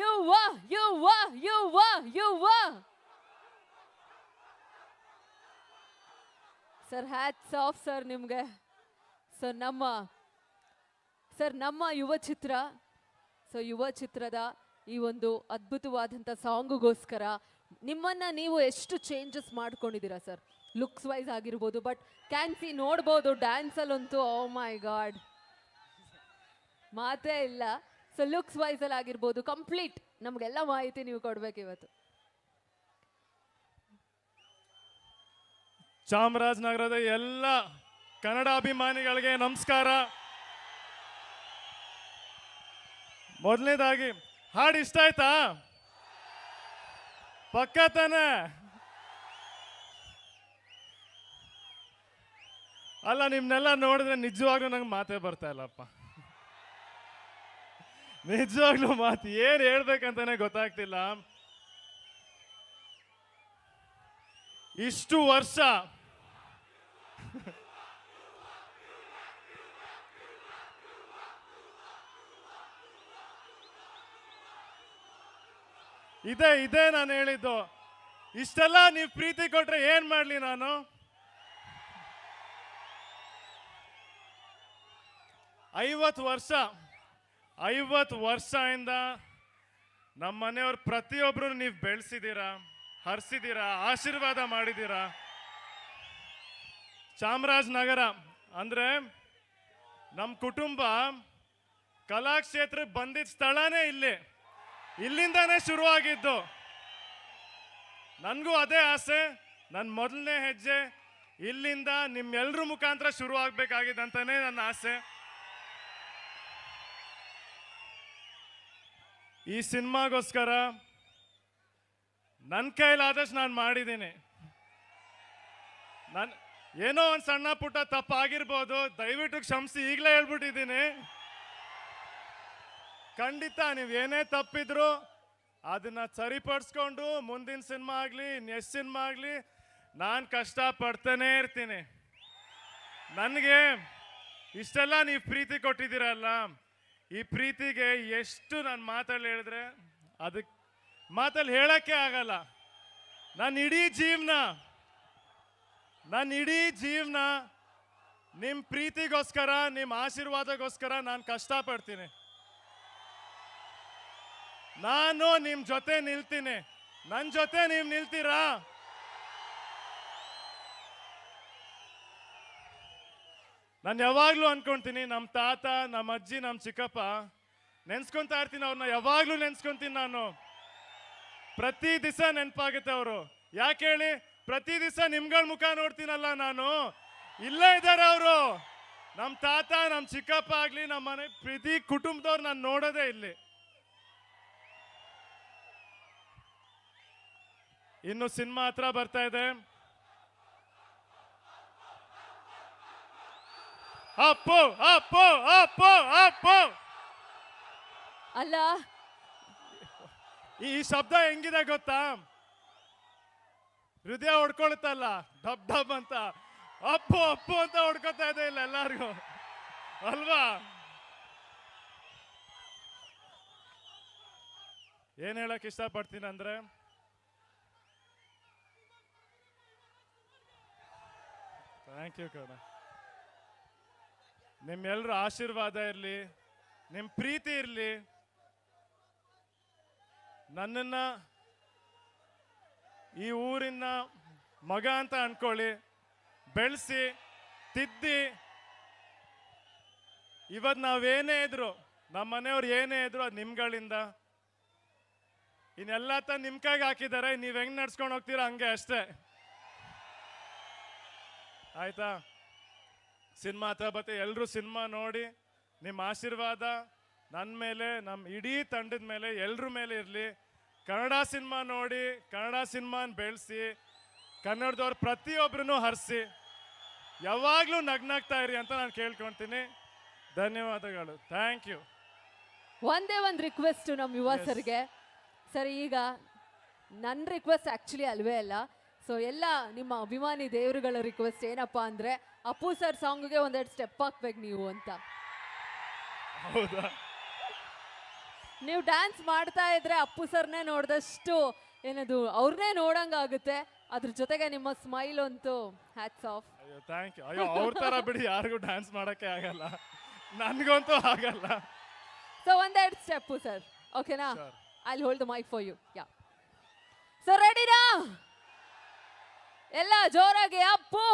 ಯುವ ಯುವ ಯುವ ಯುವ ಸರ್ ಹ್ಯಾಟ್ಸ್ ಆಫ್ ಸರ್ ನಿಮ್ಗೆ. ಸರ್ ನಮ್ಮ ಯುವ ಚಿತ್ರ, ಸೊ ಯುವ ಚಿತ್ರದ ಈ ಒಂದು ಅದ್ಭುತವಾದಂಥ ಸಾಂಗುಗೋಸ್ಕರ ನಿಮ್ಮನ್ನ ನೀವು ಎಷ್ಟು ಚೇಂಜಸ್ ಮಾಡ್ಕೊಂಡಿದ್ದೀರಾ ಸರ್, ಲುಕ್ಸ್ ವೈಸ್ ಆಗಿರ್ಬೋದು, ಬಟ್ ಕ್ಯಾನ್ ಸಿ ನೋಡ್ಬೋದು ಡ್ಯಾನ್ಸಲ್ಲಂತೂ ಓ ಮೈ ಗಾಡ್ ಮಾತೇ ಇಲ್ಲ. ಸೊ ಲುಕ್ಸ್ ವೈಸ್ ಅಲ್ಲಿ ಆಗಿರ್ಬೋದು ಕಂಪ್ಲೀಟ್ ನಮಗೆಲ್ಲ ಮಾಹಿತಿ ನೀವು ಕೊಡ್ಬೇಕು ಇವತ್ತು. ಚಾಮರಾಜನಗರದ ಎಲ್ಲ ಕನ್ನಡ ಅಭಿಮಾನಿಗಳಿಗೆ ನಮಸ್ಕಾರ. ಮೊದಲನೇದಾಗಿ ಹಾಡು ಇಷ್ಟ ಆಯ್ತಾ? ಪಕ್ಕ ತಾನೆ? ಅಲ್ಲ, ನಿಮ್ನೆಲ್ಲ ನೋಡಿದ್ರೆ ನಿಜವಾಗ್ಲೂ ನಂಗೆ ಮಾತೇ ಬರ್ತಾ ಇಲ್ಲಪ್ಪ. ನಿಜವಾಗ್ಲೂ ಮಾತು ಏನ್ ಹೇಳ್ಬೇಕಂತಾನೆ ಗೊತ್ತಾಗ್ತಿಲ್ಲ. ಇಷ್ಟು ವರ್ಷ ಇದೇ ನಾನು ಹೇಳಿದ್ದು. ಇಷ್ಟೆಲ್ಲ ನೀವು ಪ್ರೀತಿ ಕೊಟ್ರೆ ಏನ್ ಮಾಡ್ಲಿ ನಾನು? ಐವತ್ತು ವರ್ಷದಿಂದ ನಮ್ಮ ಮನೆಯವ್ರು ಪ್ರತಿಯೊಬ್ರು ನೀವು ಬೆಳೆಸಿದ್ದೀರಾ, ಹರಿಸಿದ್ದೀರಾ, ಆಶೀರ್ವಾದ ಮಾಡಿದ್ದೀರಾ. ಚಾಮರಾಜನಗರ ಅಂದ್ರೆ ನಮ್ಮ ಕುಟುಂಬ ಕಲಾಕ್ಷೇತ್ರಕ್ಕೆ ಬಂದಿದ್ದ ಸ್ಥಳನೇ ಇಲ್ಲಿಂದಾನೇ ಶುರುವಾಗಿದ್ದು. ನನಗೂ ಅದೇ ಆಸೆ. ನನ್ನ ಮೊದಲನೇ ಹೆಜ್ಜೆ ಇಲ್ಲಿಂದ ನಿಮ್ಮೆಲ್ಲರ ಮುಖಾಂತರ ಶುರು ಆಗ್ಬೇಕಾಗಿದ್ದಂತಾನೆ ನನ್ನ ಆಸೆ. ಈ ಸಿನಿಮಾಗೋಸ್ಕರ ನನ್ನ ಕೈಲಾದಷ್ಟು ನಾನು ಮಾಡಿದ್ದೀನಿ. ಏನೋ ಒಂದು ಸಣ್ಣ ಪುಟ್ಟ ತಪ್ಪಾಗಿರ್ಬೋದು, ದಯವಿಟ್ಟು ಕ್ಷಮಿಸಿ ಈಗಲೇ ಹೇಳ್ಬಿಟ್ಟಿದ್ದೀನಿ. ಖಂಡಿತ ನೀವು ಏನೇ ತಪ್ಪಿದ್ರು ಅದನ್ನ ಸರಿಪಡಿಸ್ಕೊಂಡು ಮುಂದಿನ ಸಿನಿಮಾ ಆಗಲಿ ನೆಕ್ಸ್ಟ್ ಸಿನಿಮಾ ಆಗಲಿ ನಾನು ಕಷ್ಟ ಪಡ್ತಾನೆ ಇರ್ತೀನಿ. ನನಗೆ ಇಷ್ಟೆಲ್ಲ ನೀವು ಪ್ರೀತಿ ಕೊಟ್ಟಿದ್ದೀರಲ್ಲ, ಈ ಪ್ರೀತಿಗೆ ಎಷ್ಟು ನಾನು ಮಾತಲ್ಲಿ ಹೇಳಿದ್ರೆ ಅದಕ್ಕೆ ಮಾತಲ್ಲಿ ಹೇಳಕ್ಕೆ ಆಗಲ್ಲ. ನನ್ನ ಇಡೀ ಜೀವನ ನಿಮ್ಮ ಪ್ರೀತಿಗೋಸ್ಕರ, ನಿಮ್ಮ ಆಶೀರ್ವಾದಗೋಸ್ಕರ ನಾನು ಕಷ್ಟಪಡ್ತೀನಿ. ನಾನು ನಿಮ್ಮ ಜೊತೆ ನಿಲ್ತೀನಿ. ನನ್ನ ಜೊತೆ ನೀವು ನಿಲ್ತೀರಾ? ನಾನು ಯಾವಾಗ್ಲೂ ಅನ್ಕೊಂತೀನಿ, ನಮ್ಮ ತಾತ, ನಮ್ಮ ಅಜ್ಜಿ, ನಮ್ಮ ಚಿಕ್ಕಪ್ಪ ನೆನ್ಸ್ಕೊಂತಾ ಇರ್ತೀನಿ. ಅವ್ರನ್ನ ಯಾವಾಗ್ಲೂ ನೆನ್ಸ್ಕೊಂತೀನಿ ನಾನು. ಪ್ರತಿ ದಿವಸ ನೆನಪಾಗುತ್ತೆ ಅವರು. ಯಾಕೆ ಹೇಳಿ? ಪ್ರತಿ ದಿವಸ ನಿಮ್ಗಳ ಮುಖ ನೋಡ್ತೀನಲ್ಲ ನಾನು. ಇಲ್ಲೇ ಇದ್ದಾರೆ ಅವರು. ನಮ್ಮ ತಾತ, ನಮ್ಮ ಚಿಕ್ಕಪ್ಪ ಆಗ್ಲಿ, ನಮ್ಮ ಮನೆ ಪ್ರತಿ ಕುಟುಂಬದವ್ರು ನಾನು ನೋಡೋದೇ ಇಲ್ಲಿ. ಇನ್ನು ಸಿನಿಮಾ ಹತ್ರ ಬರ್ತಾ ಇದೆ. ಅಪ್ಪು ಅಪ್ಪು ಅಪ್ಪು ಅಪ್ಪು ಅಲ್ಲ, ಈ ಶಬ್ದ ಹೆಂಗಿದೆ ಗೊತ್ತಾ? ಹೃದಯ ಹೊಡ್ಕೊಳುತ್ತಲ್ಲ, ಡಬ್ ಡಬ್ ಅಂತ. ಅಪ್ಪು ಅಪ್ಪು ಅಂತ ಹೊಡ್ಕೊತಾ ಇದೆ ಇಲ್ಲ ಎಲ್ಲಾರ್ಗು, ಅಲ್ವಾ? ಏನ್ ಹೇಳಕ್ ಇಷ್ಟಪಡ್ತೀನಿ ಅಂದ್ರೆ, ಥ್ಯಾಂಕ್ ಯು ಕಣ. ನಿಮ್ಮೆಲ್ಲರ ಆಶೀರ್ವಾದ ಇರಲಿ, ನಿಮ್ಮ ಪ್ರೀತಿ ಇರಲಿ. ನನ್ನನ್ನು ಈ ಊರಿನ ಮಗ ಅಂತ ಅನ್ಕೊಳ್ಳಿ, ಬೆಳೆಸಿ ತಿದ್ದಿ ಇವತ್ತು ನಾವೇನೇ ಇದ್ರು, ನಮ್ಮ ಮನೆಯವ್ರು ಏನೇ ಇದ್ರು ಅದು ನಿಮ್ಗಳಿಂದ. ಇನ್ನೆಲ್ಲ ನಿಮ್ಮ ಕೈಗೆ ಹಾಕಿದ್ದಾರೆ. ನೀವು ಹೆಂಗೆ ನಡ್ಸ್ಕೊಂಡು ಹೋಗ್ತೀರಾ ಹಂಗೆ ಅಷ್ಟೇ, ಆಯ್ತಾ? ಸಿನಿಮಾ ಹತ್ರ ಬತ್ತೆ, ಎಲ್ಲರೂ ಸಿನಿಮಾ ನೋಡಿ ನಿಮ್ಮ ಆಶೀರ್ವಾದ ನನ್ನ ಮೇಲೆ, ನಮ್ಮ ಇಡೀ ತಂಡದ ಮೇಲೆ, ಎಲ್ಲರ ಮೇಲೆ ಇರಲಿ. ಕನ್ನಡ ಸಿನಿಮಾ ನೋಡಿ, ಕನ್ನಡ ಸಿನಿಮಾನ ಬೆಳೆಸಿ, ಕನ್ನಡದವ್ರು ಪ್ರತಿಯೊಬ್ಬರನ್ನು ಹರಿಸಿ, ಯಾವಾಗಲೂ ನಗ್ನಾಗ್ತಾ ಇರಿ ಅಂತ ನಾನು ಕೇಳ್ಕೊಳ್ತೀನಿ. ಧನ್ಯವಾದಗಳು. Thank you. ಒಂದೇ ಒಂದು ರಿಕ್ವೆಸ್ಟ್ ನಮ್ಮ ಯುವ ಸರ್ಗೆ. ಸರ್, ಈಗ ನನ್ನ ರಿಕ್ವೆಸ್ಟ್ ಆ್ಯಕ್ಚುಲಿ ಅಲ್ವೇ ಅಲ್ಲ. ಸೊ ಎಲ್ಲ ನಿಮ್ಮ ಅಭಿಮಾನಿ ದೇವರುಗಳ ರಿಕ್ವೆಸ್ಟ್ ಏನಪ್ಪ ಅಂದರೆ, ಅಪ್ಪು ಸರ್ ಸಾಂಗ್ಗೆ ಒಂದೆರಡು ಸ್ಟೆಪ್ ಹಾಕ್ಬೇಕು ನೀವು ಅಂತ. ಹೌದಾ? ನೀವು ಡ್ಯಾನ್ಸ್ ಮಾಡ್ತಾ ಇದ್ರೆ ಅಪ್ಪು ಸರ್ನೇ ನೋಡಿದಷ್ಟು ಏನದು ಅವ್ರನ್ನೇ ನೋಡಂಗಾಗುತ್ತೆ. ಅದ್ರ ಜೊತೆಗೆ ನಿಮ್ಮ ಸ್ಮೈಲ್ ಅಂತೂ ಹ್ಯಾಟ್ಸ್ ಆಫ್. ಅಯ್ಯೋ ಥ್ಯಾಂಕ್ ಯು. ಅಯ್ಯೋ ಅವ್ರ ಥರ ಬಿಡಿ, ಯಾರಿಗೂ ಡ್ಯಾನ್ಸ್ ಮಾಡೋಕ್ಕೆ ಆಗಲ್ಲ, ನನಗಂತೂ ಆಗಲ್ಲ. ಸೊ ಒಂದೆರಡು ಸ್ಟೆಪ್ಪು ಸರ್, ಓಕೆನಾ? Sure. I hold the mic for you. Yeah, so ರೆಡಿನಾ? ಎಲ್ಲ ಜೋರಾಗಿ ಅಪ್ಪು